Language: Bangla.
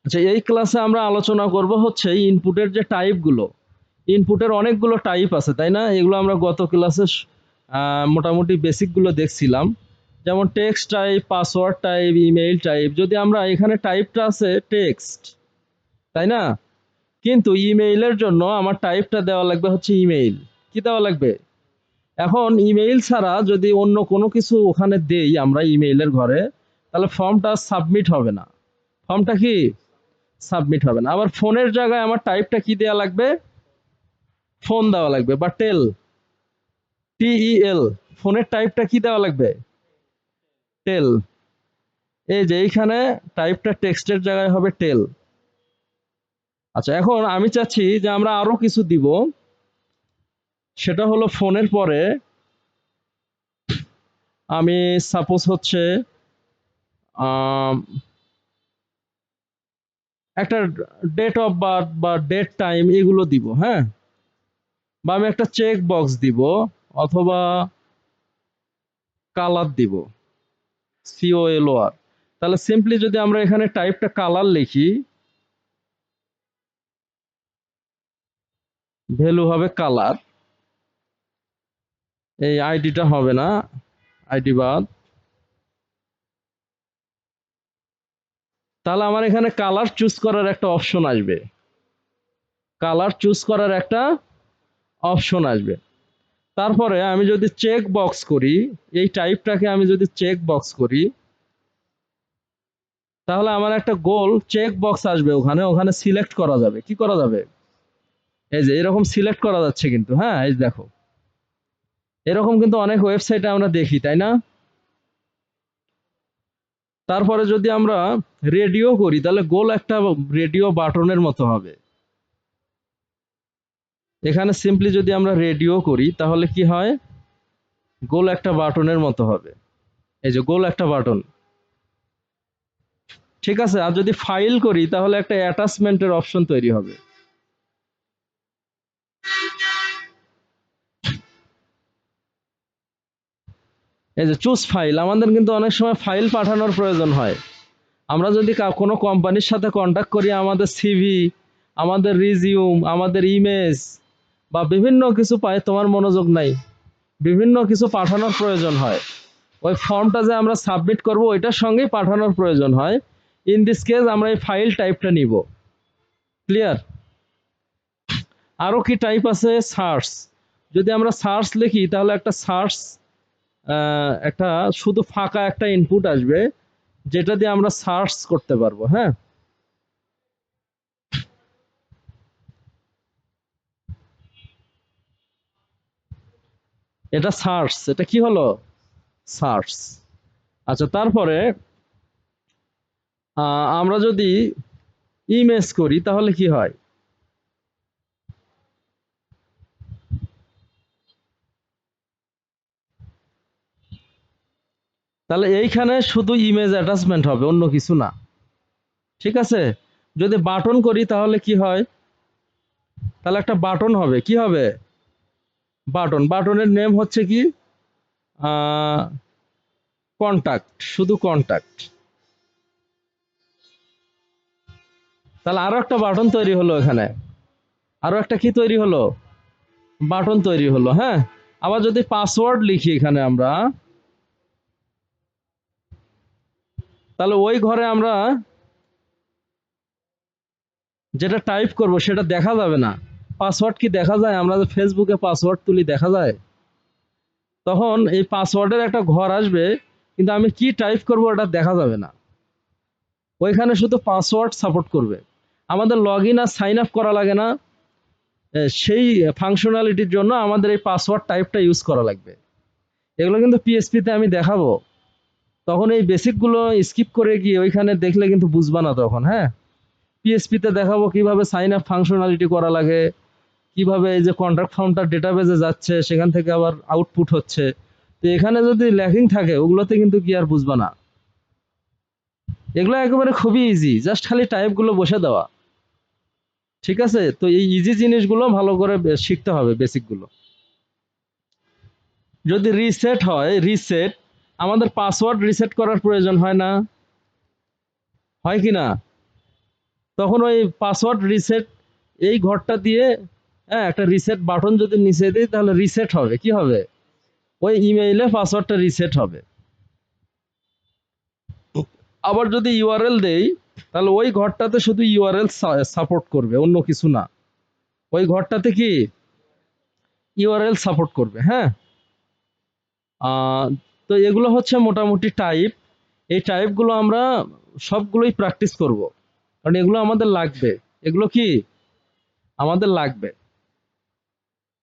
আচ্ছা, এই ক্লাসে আমরা আলোচনা করব হচ্ছে ইনপুটের যে টাইপগুলো। ইনপুটের অনেকগুলো টাইপ আছে, তাই না? এগুলো আমরা গত ক্লাসে মোটামুটি বেসিকগুলো দেখছিলাম, যেমন text type, password type, email type. যদি আমরা এখানে টাইপটা আছে টেক্সট, তাই না? কিন্তু ইমেইলের জন্য আমার টাইপটা দেওয়া লাগবে হচ্ছে ইমেইল। কি দেওয়া লাগবে? এখন ইমেইল ছাড়া যদি অন্য কোনো কিছু ওখানে দেই আমরা ইমেইলের ঘরে, তাহলে ফর্মটা সাবমিট হবে না। ফর্মটা কি সাবমিট হবে না। আবার ফোনের জায়গায় আমার টাইপটা কি দেওয়া লাগবে? ফোন দেওয়া লাগবে, বা টেল, টিইএল। ফোনের টাইপটা কি দেওয়া লাগবে? টেল। এই যে এইখানে টাইপটা টেক্সটের জায়গায় হবে টেল। আচ্ছা, এখন আমি চাচ্ছি যে আমরা আরো কিছু দিব। সেটা হলো ফোনের পরে আমি সাপোজ হচ্ছে একটা ডেট অফ বার্থ বা ডেট টাইম এগুলো দিব, হ্যাঁ। বা আমি একটা চেক বক্স দিব, অথবা কালার দিব, COLOR। তাহলে সিম্পলি যদি আমরা এখানে টাইপটা কালার লিখি, ভ্যালু হবে কালার। এই আইডিটা হবে না, আইডি বাদ। তাহলে আমার এখানে কালার চুজ করার একটা অপশন আসবে, কালার চুজ করার একটা অপশন আসবে। তারপরে আমি যদি চেক বক্স করি, এই টাইপটাকে আমি যদি চেক বক্স করি, তাহলে আমার একটা গোল চেক বক্স আসবে। ওখানে ওখানে সিলেক্ট করা যাবে। কি করা যাবে? এই যে এরকম সিলেক্ট করা যাচ্ছে কিন্তু, হ্যাঁ, এই দেখো এরকম কিন্তু অনেক ওয়েবসাইটে আমরা দেখি, তাই না? তারপরে যদি আমরা রেডিও করি, তাহলে গোল একটা রেডিও বাটনের মতো হবে। এখানে সিম্পলি যদি আমরা রেডিও করি, তাহলে কি হয়? গোল একটা বাটনের মতো হবে। এই যে গোল একটা বাটন, ঠিক আছে। আর যদি ফাইল করি, তাহলে একটা অ্যাটাচমেন্টের অপশন তৈরি হবে। এই যে চুজ ফাইল, আমাদের কিন্তু অনেক সময় ফাইল পাঠানোর প্রয়োজন হয়। আমরা যদি কোনো কোম্পানির সাথে কন্ট্যাক্ট করি, আমাদের সিভি, আমাদের রিজিউম, আমাদের ইমেজ বা বিভিন্ন কিছু পাই, তোমার মনোযোগ নাই, বিভিন্ন কিছু পাঠানোর প্রয়োজন হয়। ওই ফর্মটা যে আমরা সাবমিট করব, ওইটার সঙ্গেই পাঠানোর প্রয়োজন হয়। ইন দিস কেস আমরা এই ফাইল টাইপটা নিব। ক্লিয়ার? আরো কি টাইপ আছে? সার্চ। যদি আমরা সার্চ লিখি, তাহলে একটা সার্চ, একটা শুধু ফাঁকা একটা ইনপুট আসবে, যেটা দিয়ে আমরা সার্চ করতে পারবো, হ্যাঁ। এটা সার্চ, এটা কি হলো? সার্চ। আচ্ছা, তারপরে আমরা যদি ইমেজ করি, তাহলে কি হয়? তাহলে এইখানে শুধু ইমেজ অ্যাটাচমেন্ট হবে, অন্য কিছু না। ঠিক আছে। যদি বাটন করি, তাহলে কি হয়? তাহলে একটা বাটন হবে। কি হবে? বাটন। বাটনের নেম হচ্ছে কি? কন্টাক্ট, শুধু কন্টাক্ট। তাহলে আরো একটা বাটন তৈরি হলো এখানে। আরো একটা কি তৈরি হলো? বাটন তৈরি হলো, হ্যাঁ। আবার যদি পাসওয়ার্ড লিখি এখানে আমরা, তাহলে ওই ঘরে আমরা যেটা টাইপ করব সেটা দেখা যাবে না। পাসওয়ার্ড কি দেখা যায়? আমরা যে ফেসবুকে পাসওয়ার্ড তুলি, দেখা যায়? তখন এই পাসওয়ার্ডের একটা ঘর আসবে, কিন্তু আমি কি টাইপ করব ওটা দেখা যাবে না। ওইখানে শুধু পাসওয়ার্ড সাপোর্ট করবে। আমাদের লগ ইন আর সাইন আপ করা লাগে না। সেই ফাংশনালিটির জন্য আমাদের এই পাসওয়ার্ড টাইপটা ইউজ করা লাগবে। এগুলো কিন্তু পিএসপিতে আমি দেখাবো। তখন এই বেসিকগুলো স্কিপ করে গিয়ে ওইখানে দেখলে কিন্তু বুঝবা না তখন, হ্যাঁ। পিএসপিতে দেখাবো কিভাবে সাইন আপ ফাংশনালিটি করা লাগে, কিভাবে এই যে কন্ট্রাক্ট ফর্মটা ডেটাবেজে যাচ্ছে, সেখান থেকে আবার আউটপুট হচ্ছে। তো এখানে যদি ল্যাকিং থাকে, ওগুলোতে কিন্তু কি আর বুঝবা না। এগুলো একেবারে খুবই ইজি, জাস্ট খালি টাইপগুলো বসে দেওয়া। ঠিক আছে। তো এই ইজি জিনিসগুলো ভালো করে শিখতে হবে, বেসিকগুলো। যদি রিসেট হয়, রিসেট, আমাদের পাসওয়ার্ড রিসেট করার প্রয়োজন হয় না? হয় কি না? তখন ওই পাসওয়ার্ড রিসেট এই ঘরটা দিয়ে, হ্যাঁ, একটা রিসেট বাটন যদি নিচে দিই তাহলে রিসেট হবে, কি হবে, ওই ইমেইলে পাসওয়ার্ডটা রিসেট হবে। আবার যদি ইউআরএল দেই তাহলে ওই ঘরটাতে শুধু ইউআরএল সাপোর্ট করবে, অন্য কিছু না। ওই ঘরটাতে কি ইউআরএল সাপোর্ট করবে। হ্যাঁ, আহ, তো এগুলো হচ্ছে মোটামুটি টাইপ। এই টাইপগুলো আমরা সবগুলোই প্র্যাকটিস করব, কারণ এগুলো আমাদের লাগবে। এগুলো কি আমাদের লাগবে।